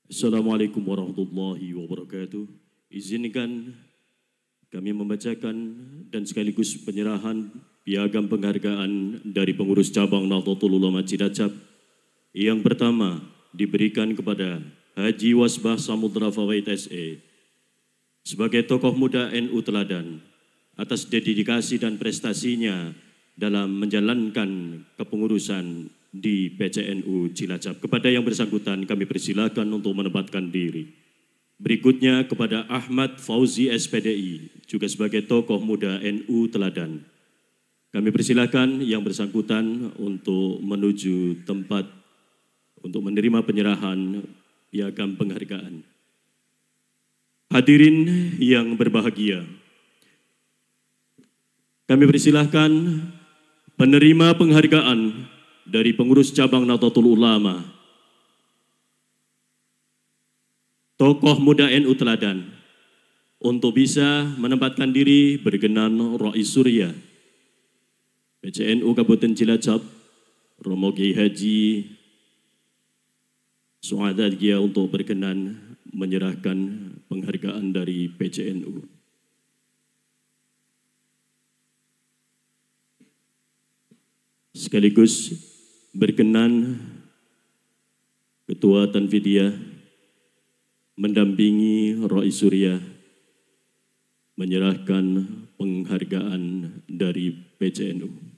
Assalamualaikum warahmatullahi wabarakatuh. Izinkan kami membacakan dan sekaligus penyerahan piagam penghargaan dari pengurus cabang Nahdlatul Ulama Cilacap. Yang pertama diberikan kepada Haji Wasbah Samudra Fawaid SE sebagai tokoh muda NU teladan atas dedikasi dan prestasinya dalam menjalankan kepengurusan di PCNU Cilacap. Kepada yang bersangkutan kami persilakan untuk menempatkan diri. Berikutnya kepada Ahmad Fauzi SPDI, juga sebagai tokoh muda NU teladan. Kami persilakan yang bersangkutan untuk menuju tempat untuk menerima penyerahan piagam penghargaan. Hadirin yang berbahagia, kami persilahkan penerima penghargaan dari pengurus cabang Nahdlatul Ulama, tokoh muda NU teladan, untuk bisa menempatkan diri berkenan Rais Surya PCNU Kabupaten Cilacap, Romo Kiai Haji Suadat Gia, untuk berkenan menyerahkan penghargaan dari PCNU. Sekaligus berkenan Ketua Tanfidiyah mendampingi Rais Surya menyerahkan penghargaan dari PCNU.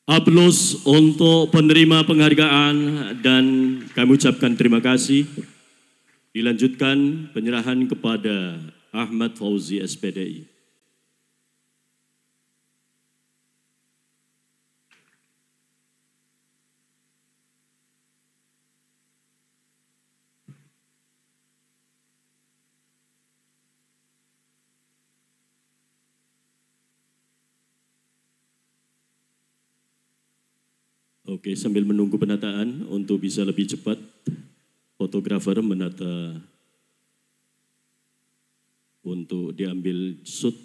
Aplaus untuk penerima penghargaan dan kami ucapkan terima kasih. Dilanjutkan penyerahan kepada Ahmad Fauzi SPDI. Oke, sambil menunggu penataan untuk bisa lebih cepat, fotografer menata untuk diambil shoot.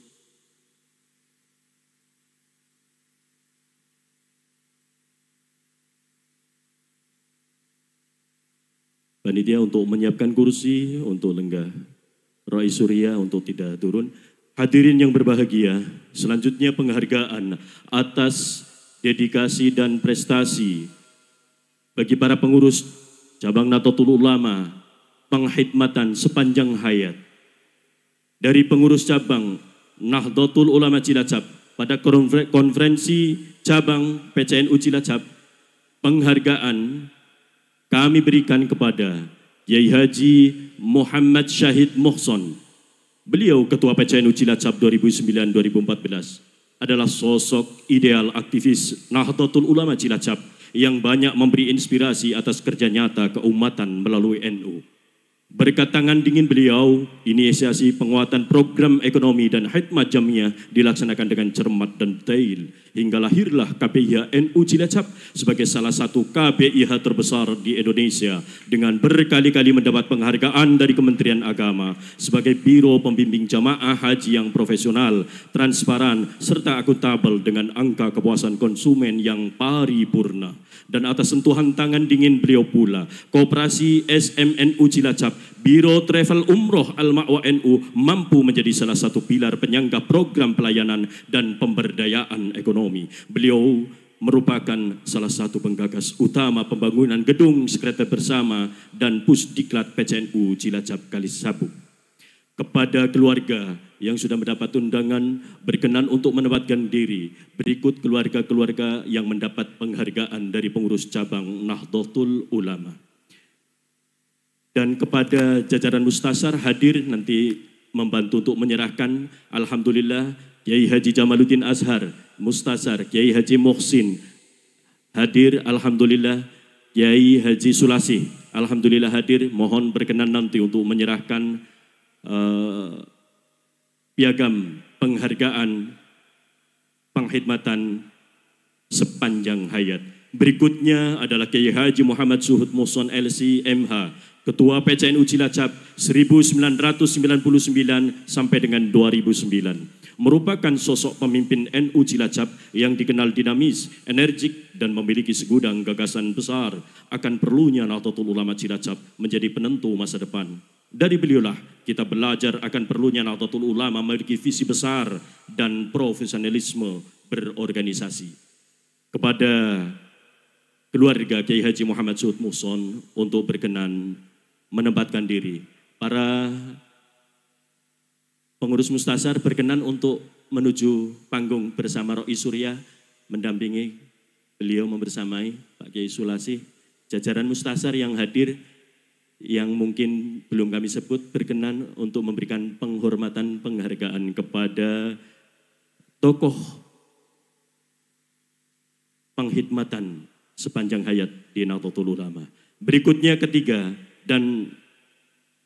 Panitia untuk menyiapkan kursi untuk lenggah Rais Surya untuk tidak turun. Hadirin yang berbahagia, selanjutnya penghargaan atas dedikasi dan prestasi bagi para pengurus cabang Nahdlatul Ulama, penghidmatan sepanjang hayat. Dari pengurus cabang Nahdlatul Ulama Cilacap pada konferensi cabang PCNU Cilacap, penghargaan kami berikan kepada Kiai Haji Muhammad Syahid Muhson. Beliau Ketua PCNU Cilacap 2009-2014. Adalah sosok ideal aktivis Nahdlatul Ulama Cilacap yang banyak memberi inspirasi atas kerja nyata keumatan melalui NU. Berkat tangan dingin beliau, inisiasi penguatan program ekonomi dan khidmat jamiah dilaksanakan dengan cermat dan detail, hingga lahirlah KPIH NU Cilacap sebagai salah satu KPIH terbesar di Indonesia dengan berkali-kali mendapat penghargaan dari Kementerian Agama sebagai Biro Pembimbing Jamaah Haji yang profesional, transparan, serta akuntabel dengan angka kepuasan konsumen yang paripurna. Dan atas sentuhan tangan dingin beliau pula, Koperasi SMNU Cilacap, Biro Travel Umroh Al-Ma'wa NU mampu menjadi salah satu pilar penyangga program pelayanan dan pemberdayaan ekonomi. Beliau merupakan salah satu penggagas utama pembangunan gedung sekretariat bersama dan Pusdiklat PCNU Cilacap Kalisabu. Kepada keluarga yang sudah mendapat undangan berkenan untuk menempatkan diri, berikut keluarga-keluarga yang mendapat penghargaan dari pengurus cabang Nahdlatul Ulama. Dan kepada jajaran mustasar hadir nanti membantu untuk menyerahkan, alhamdulillah Kiai Haji Jamaluddin Azhar, Mustasar, Kiai Haji Muhsin, hadir alhamdulillah. Kiai Haji Sulasi, alhamdulillah hadir. Mohon berkenan nanti untuk menyerahkan piagam penghargaan penghormatan sepanjang hayat. Berikutnya adalah Kiai Haji Muhammad Suhud Muson LC MH, Ketua PCNU Cilacap 1999 sampai dengan 2009. Merupakan sosok pemimpin NU Cilacap yang dikenal dinamis, energik, dan memiliki segudang gagasan besar akan perlunya Nahdlatul Ulama Cilacap menjadi penentu masa depan. Dari beliaulah kita belajar akan perlunya Nahdlatul Ulama memiliki visi besar dan profesionalisme berorganisasi. Kepada keluarga Kiai Haji Muhammad Suhud Muson untuk berkenan menempatkan diri. Para pengurus Mustasar berkenan untuk menuju panggung bersama Ro'i Surya, mendampingi beliau membersamai Pak Kiai Sulasi. Jajaran Mustasar yang hadir, yang mungkin belum kami sebut, berkenan untuk memberikan penghormatan penghargaan kepada tokoh penghormatan sepanjang hayat di Nahdlatul Ulama. Berikutnya ketiga dan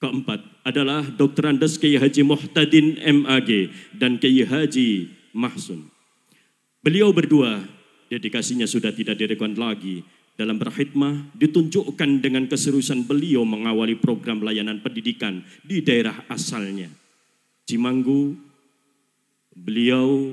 keempat adalah Dr. Andes Kiai Haji Muhtadin MAG dan Kiai Haji Mahsun. Beliau berdua dedikasinya sudah tidak diragukan lagi dalam berkhidmah, ditunjukkan dengan keseriusan beliau mengawali program layanan pendidikan di daerah asalnya. Cimanggu, beliau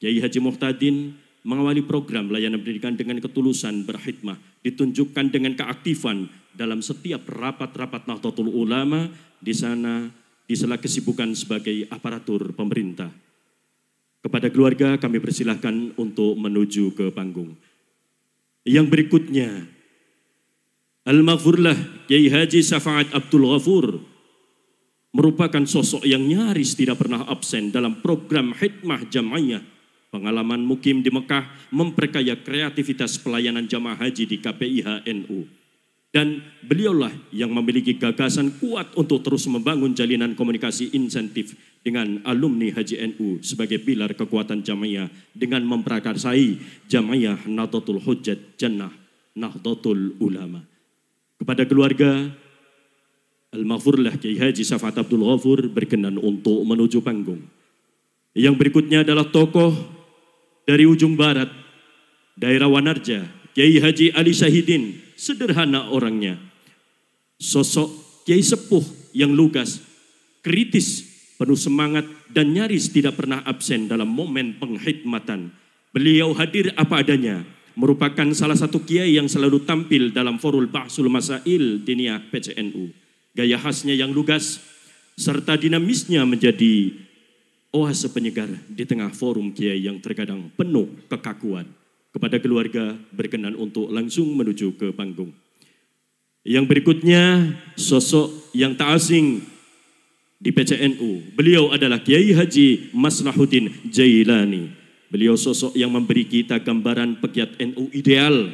Kiai Haji Muhtadin mengawali program layanan pendidikan dengan ketulusan berkhidmah, ditunjukkan dengan keaktifan dalam setiap rapat-rapat Nahdlatul Ulama di sana di sela kesibukan sebagai aparatur pemerintah. Kepada keluarga kami persilahkan untuk menuju ke panggung. Yang berikutnya, Al-Maghfurlah Kiai Haji Syafaat Abdul Ghafur merupakan sosok yang nyaris tidak pernah absen dalam program khidmah jamaiyah. Pengalaman mukim di Mekah memperkaya kreativitas pelayanan jamaah haji di KPIH NU. Dan beliaulah yang memiliki gagasan kuat untuk terus membangun jalinan komunikasi insentif dengan alumni Haji NU sebagai pilar kekuatan jamaiyah dengan memprakarsai jamaiyah Nahdlatul Hujjat Jannah Nahdlatul Ulama. Kepada keluarga Al-Maghfurlah Kiai Haji Syafaat Abdul Ghafur berkenan untuk menuju panggung. Yang berikutnya adalah tokoh dari ujung barat, daerah Wanarja, Kiai Haji Ali Syahidin. Sederhana orangnya, sosok Kiai sepuh yang lugas, kritis, penuh semangat dan nyaris tidak pernah absen dalam momen penghidmatan. Beliau hadir apa adanya, merupakan salah satu kiai yang selalu tampil dalam Forul Ba'sul Masail Diniyah PCNU. Gaya khasnya yang lugas serta dinamisnya menjadi oase penyegar di tengah forum kiai yang terkadang penuh kekakuan. Kepada keluarga berkenan untuk langsung menuju ke panggung. Yang berikutnya sosok yang tak asing di PCNU. Beliau adalah Kiai Haji Maslahuddin Jailani. Beliau sosok yang memberi kita gambaran pegiat NU ideal.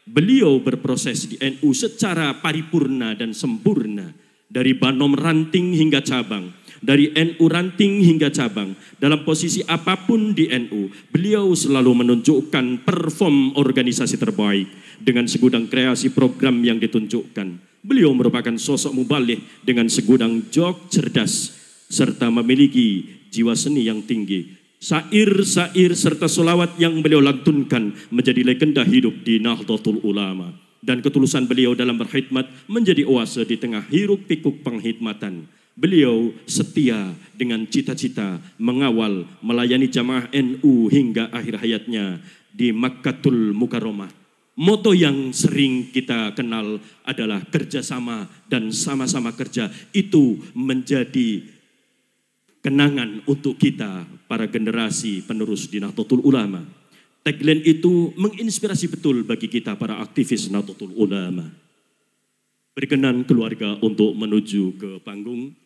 Beliau berproses di NU secara paripurna dan sempurna. Dari Banom ranting hingga cabang. Dari NU ranting hingga cabang, dalam posisi apapun di NU, beliau selalu menunjukkan perform organisasi terbaik dengan segudang kreasi program yang ditunjukkan. Beliau merupakan sosok mubaligh dengan segudang jok cerdas serta memiliki jiwa seni yang tinggi. Syair-syair serta solawat yang beliau lantunkan menjadi legenda hidup di Nahdlatul Ulama. Dan ketulusan beliau dalam berkhidmat menjadi oase di tengah hiruk pikuk penghidmatan. Beliau setia dengan cita-cita mengawal melayani jamaah NU hingga akhir hayatnya di Makkatul Mukarramah. Moto yang sering kita kenal adalah kerjasama dan sama-sama kerja. Itu menjadi kenangan untuk kita para generasi penerus di Nahdlatul Ulama. Tagline itu menginspirasi betul bagi kita para aktivis Nahdlatul Ulama. Berkenan keluarga untuk menuju ke panggung.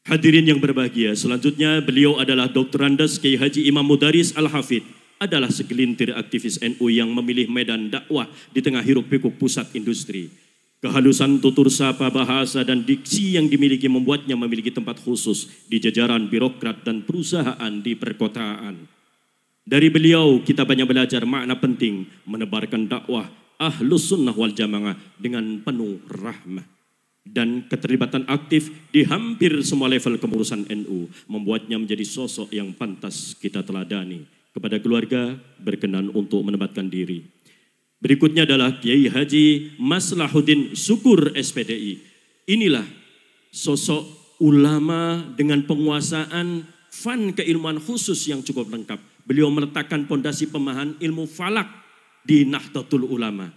Hadirin yang berbahagia, selanjutnya beliau adalah Dr. Andes Kiai Haji Imam Mudaris Al-Hafidh, adalah segelintir aktivis NU yang memilih medan dakwah di tengah hiruk pikuk pusat industri. Kehalusan tutur sapa, bahasa, dan diksi yang dimiliki membuatnya memiliki tempat khusus di jajaran birokrat dan perusahaan di perkotaan. Dari beliau kita banyak belajar makna penting menebarkan dakwah Ahlus Sunnah wal Jamaah dengan penuh rahmah. Dan keterlibatan aktif di hampir semua level kepengurusan NU membuatnya menjadi sosok yang pantas kita teladani. Kepada keluarga berkenan untuk menempatkan diri. Berikutnya adalah Kiai Haji Maslahuddin Syukur SPDI. Inilah sosok ulama dengan penguasaan fan keilmuan khusus yang cukup lengkap. Beliau meletakkan pondasi pemahaman ilmu falak di Nahdlatul Ulama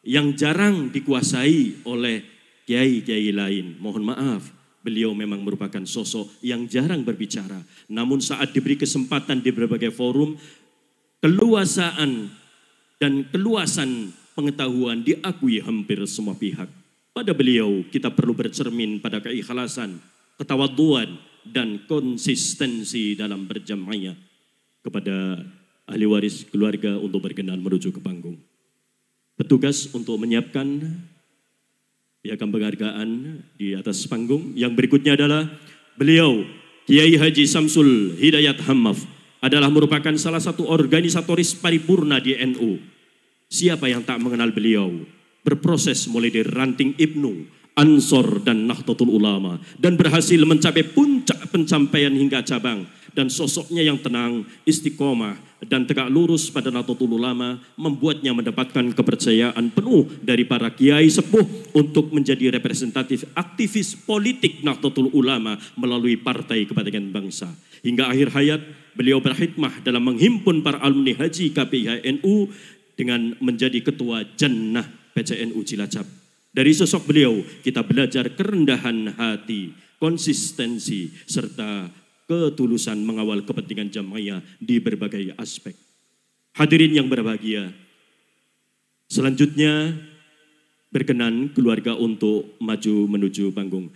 yang jarang dikuasai oleh kiai-kiai lain. Mohon maaf, beliau memang merupakan sosok yang jarang berbicara. Namun saat diberi kesempatan di berbagai forum, keluasaan dan keluasan pengetahuan diakui hampir semua pihak. Pada beliau kita perlu bercermin pada keikhlasan, ketawaduan, dan konsistensi dalam berjamaah. Kepada ahli waris keluarga untuk berkenan menuju ke panggung. Petugas untuk menyiapkan piagam penghargaan di atas panggung. Yang berikutnya adalah beliau Kiai Haji Samsul Hidayat Hammaf adalah merupakan salah satu organisatoris paripurna di NU. Siapa yang tak mengenal beliau? Berproses mulai dari ranting Ibnu, Ansor, dan Nahdlatul Ulama, dan berhasil mencapai puncak pencapaian hingga cabang. Dan sosoknya yang tenang, istiqomah, dan tegak lurus pada Nahdlatul Ulama membuatnya mendapatkan kepercayaan penuh dari para kiai sepuh untuk menjadi representatif aktivis politik Nahdlatul Ulama melalui Partai Kebangkitan Bangsa. Hingga akhir hayat, beliau berkhidmah dalam menghimpun para alumni haji KPIH NU dengan menjadi ketua Jannah PCNU Cilacap. Dari sosok beliau kita belajar kerendahan hati, konsistensi, serta ketulusan mengawal kepentingan jamaah di berbagai aspek. Hadirin yang berbahagia, selanjutnya berkenan keluarga untuk maju menuju panggung.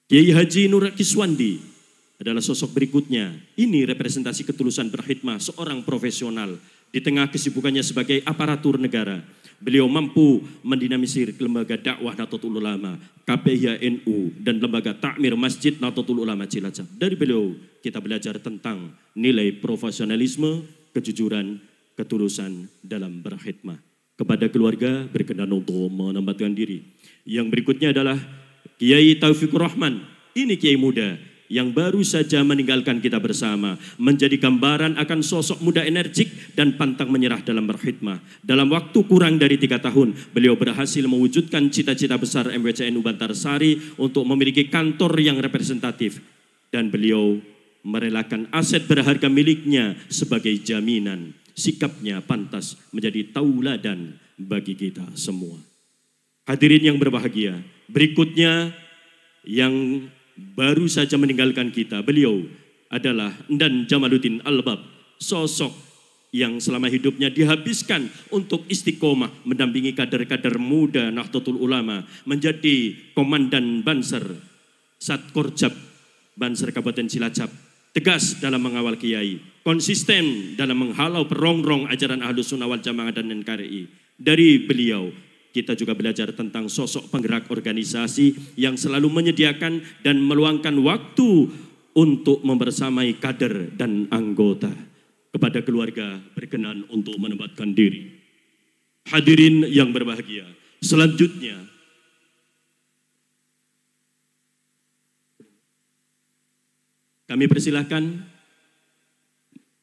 Kiai Haji Nur Kiswandi adalah sosok berikutnya. Ini representasi ketulusan berkhidmah seorang profesional. Di tengah kesibukannya sebagai aparatur negara, beliau mampu mendinamisir lembaga dakwah Nahdlatul Ulama, KPIH NU, dan lembaga takmir Masjid Nahdlatul Ulama Cilacap. Dari beliau kita belajar tentang nilai profesionalisme, kejujuran, ketulusan dalam berkhidmah. Kepada keluarga berkenan untuk menempatkan diri. Yang berikutnya adalah Kiai Taufikur Rahman. Ini kiai muda yang baru saja meninggalkan kita bersama, menjadi gambaran akan sosok muda energik dan pantang menyerah dalam berkhidmah. Dalam waktu kurang dari 3 tahun, beliau berhasil mewujudkan cita-cita besar MWCNU Bantarsari untuk memiliki kantor yang representatif. Dan beliau merelakan aset berharga miliknya sebagai jaminan. Sikapnya pantas menjadi tauladan bagi kita semua. Hadirin yang berbahagia, berikutnya yang baru saja meninggalkan kita, beliau adalah Ndan Jamaluddin Albab, sosok yang selama hidupnya dihabiskan untuk istiqomah mendampingi kader-kader muda Nahdlatul Ulama, menjadi komandan Banser Satkorjab Banser Kabupaten Cilacap, tegas dalam mengawal kiai, konsisten dalam menghalau perongrong ajaran Ahlus Sunnah wal Jamaah dan NKRI. Dari beliau kita juga belajar tentang sosok penggerak organisasi yang selalu menyediakan dan meluangkan waktu untuk membersamai kader dan anggota. Kepada keluarga berkenan untuk menempatkan diri. Hadirin yang berbahagia, selanjutnya kami persilahkan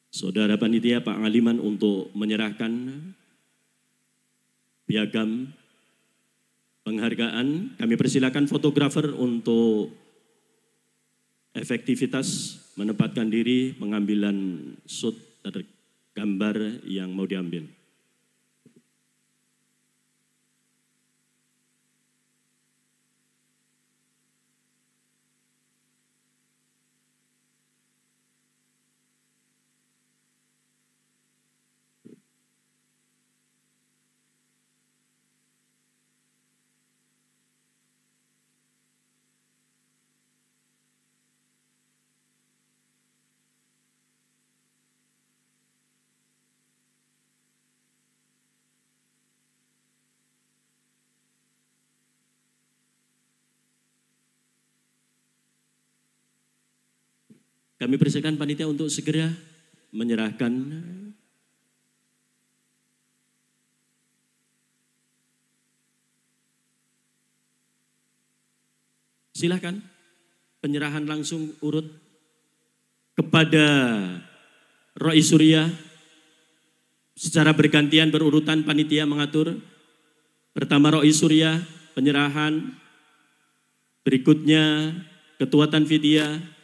Saudara Panitia Pak Aliman untuk menyerahkan piagam penghargaan. Kami persilakan fotografer untuk efektivitas menempatkan diri, pengambilan shoot atau gambar yang mau diambil. Kami persilakan panitia untuk segera menyerahkan. Silakan penyerahan langsung urut kepada Rois Surya. Secara bergantian berurutan panitia mengatur. Pertama Rois Surya, penyerahan. Berikutnya Ketua Tanfidiyah.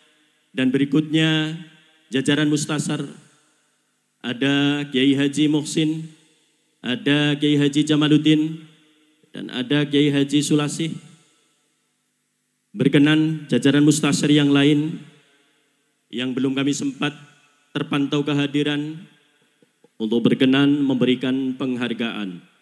Dan berikutnya jajaran Mustasar. Ada Kiai Haji Muhsin, ada Kiai Haji Jamaluddin, dan ada Kiai Haji Sulasih. Berkenan jajaran Mustasar yang lain yang belum kami sempat terpantau kehadiran untuk berkenan memberikan penghargaan.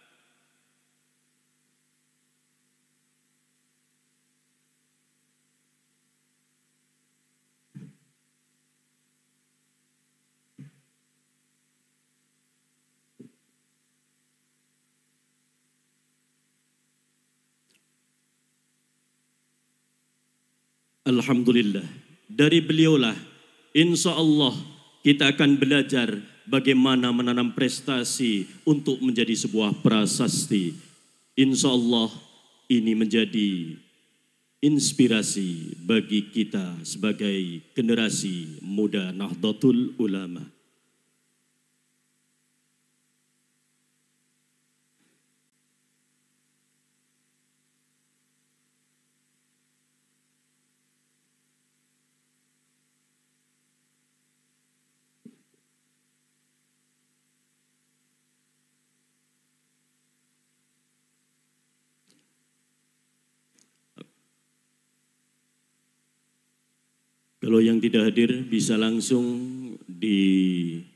Alhamdulillah, dari beliaulah insya Allah kita akan belajar bagaimana menanam prestasi untuk menjadi sebuah prasasti. Insya Allah ini menjadi inspirasi bagi kita sebagai generasi muda Nahdlatul Ulama. Kalau yang tidak hadir bisa langsung ditahan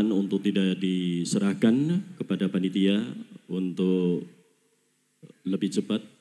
untuk tidak diserahkan kepada panitia untuk lebih cepat.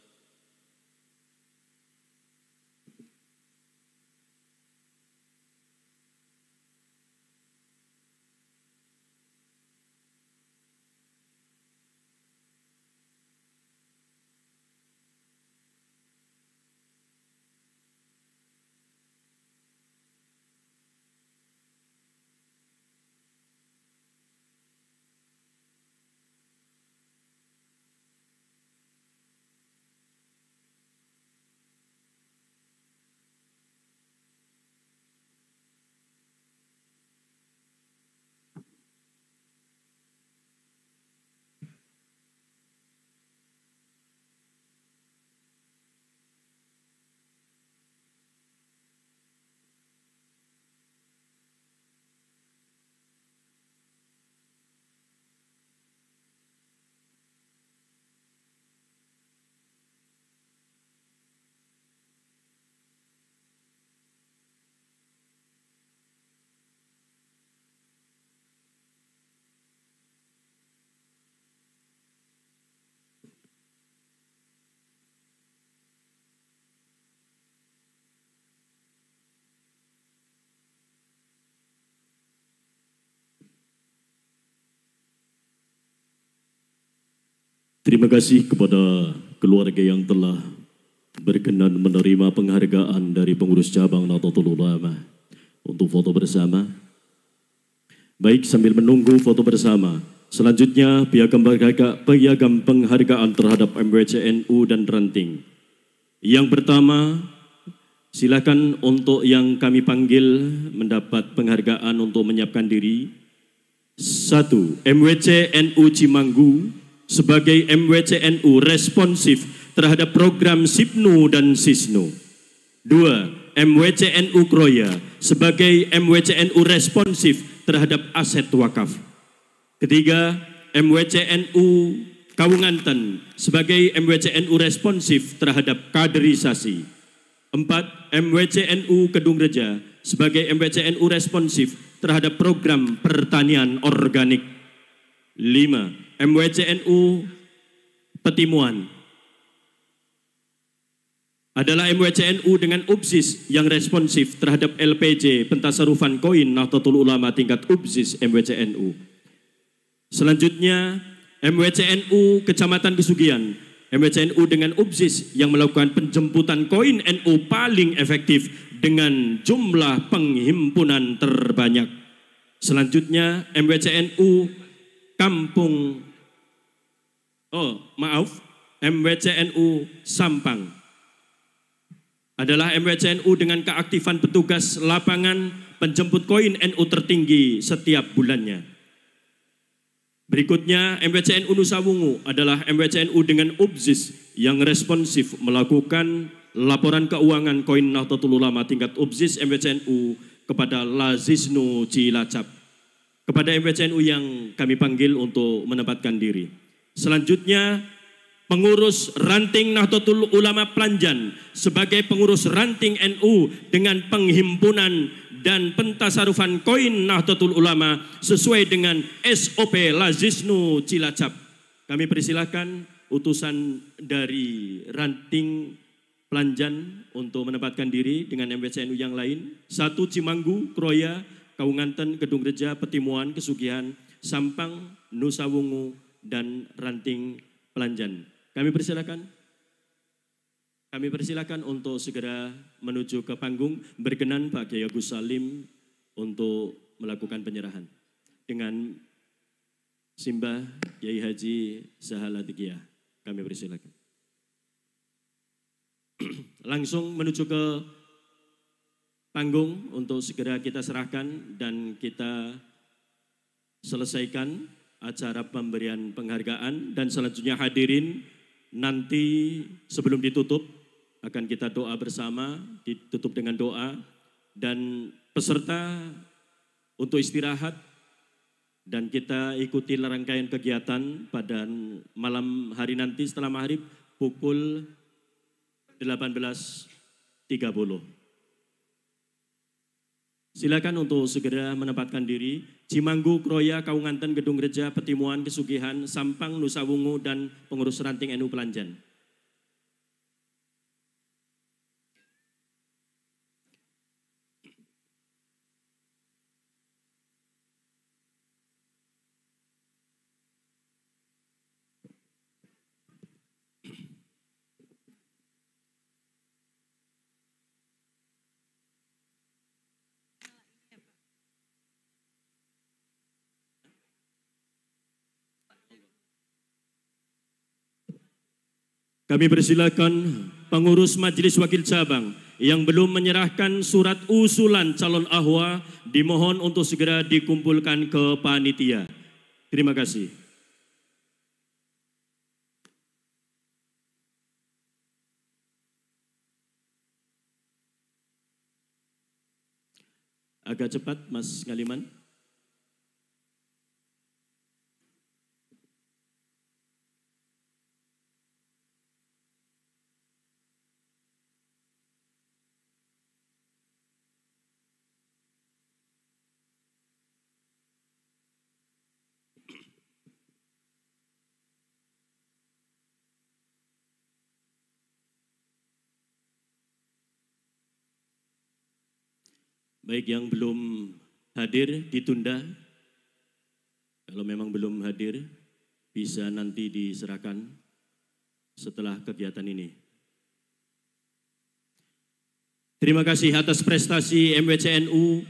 Terima kasih kepada keluarga yang telah berkenan menerima penghargaan dari pengurus cabang Nahdlatul Ulama untuk foto bersama. Baik, sambil menunggu foto bersama, selanjutnya piagam penghargaan terhadap MWCNU dan Ranting. Yang pertama, silakan untuk yang kami panggil mendapat penghargaan untuk menyiapkan diri. 1. MWCNU Cimanggu sebagai MWCNU responsif terhadap program SIPNU dan SISNU. 2. MWCNU Kroya sebagai MWCNU responsif terhadap aset wakaf. 3. MWCNU Kawunganten sebagai MWCNU responsif terhadap kaderisasi. 4. MWCNU Kedung Reja sebagai MWCNU responsif terhadap program pertanian organik. 5. MWCNU Petimuan adalah MWCNU dengan UBSIS yang responsif terhadap LPJ pentasarufan koin Nahdlatul Ulama tingkat UBSIS MWCNU. Selanjutnya MWCNU Kecamatan Pesugihan, MWCNU dengan UBSIS yang melakukan penjemputan koin NU paling efektif dengan jumlah penghimpunan terbanyak. Selanjutnya MWCNU Kampung MWCNU Sampang adalah MWCNU dengan keaktifan petugas lapangan penjemput koin NU tertinggi setiap bulannya. Berikutnya MWCNU Nusa Wungu adalah MWCNU dengan UBZIS yang responsif melakukan laporan keuangan koin Nahdlatul Ulama tingkat UBZIS MWCNU kepada Lazisnu Cilacap. Kepada MWCNU yang kami panggil untuk menempatkan diri. Selanjutnya pengurus ranting Nahdlatul Ulama Pelanjan sebagai pengurus ranting NU dengan penghimpunan dan pentasarufan koin Nahdlatul Ulama sesuai dengan SOP Lazisnu Cilacap. Kami persilahkan utusan dari ranting Pelanjan untuk menempatkan diri dengan MWCNU yang lain. 1 Cimanggu, Kroya, Kaunganten, Gedung Reja, Petimuan, Kesugihan, Sampang, Nusa Wungu, dan ranting Pelanjan. Kami persilakan untuk segera menuju ke panggung. Berkenan Pak Kiai Agus Salim untuk melakukan penyerahan. Dengan Simbah Kiai Haji Zahalatikiyah. Kami persilakan. Langsung menuju ke panggung untuk segera kita serahkan dan kita selesaikan acara pemberian penghargaan. Dan selanjutnya hadirin, nanti sebelum ditutup akan kita doa bersama, ditutup dengan doa, dan peserta untuk istirahat dan kita ikuti rangkaian kegiatan pada malam hari nanti setelah maghrib pukul 18.30. Silakan untuk segera menempatkan diri. Cimanggu, Kroya, Kaunganten, Gedung Reja, Petimuan, Kesugihan, Sampang, Nusa Wungu, dan pengurus ranting NU Pelanjan. Kami persilakan pengurus Majelis Wakil Cabang yang belum menyerahkan surat usulan calon ahwa dimohon untuk segera dikumpulkan ke panitia. Terima kasih. Agak cepat Mas Ngaliman. Baik, yang belum hadir ditunda. Kalau memang belum hadir, bisa nanti diserahkan setelah kegiatan ini. Terima kasih atas prestasi MWCNU,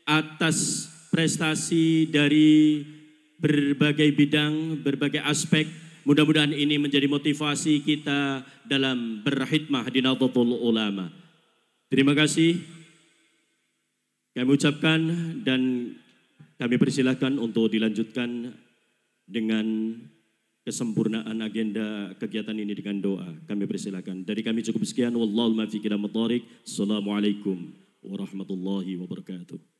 atas prestasi dari berbagai bidang, berbagai aspek. Mudah-mudahan ini menjadi motivasi kita dalam berkhidmah di Nahdlatul Ulama. Terima kasih. Kami ucapkan dan kami persilahkan untuk dilanjutkan dengan kesempurnaan agenda kegiatan ini dengan doa. Kami persilahkan. Dari kami cukup sekian. Wallahul muwaffiq ila thoriq. Assalamualaikum warahmatullahi wabarakatuh.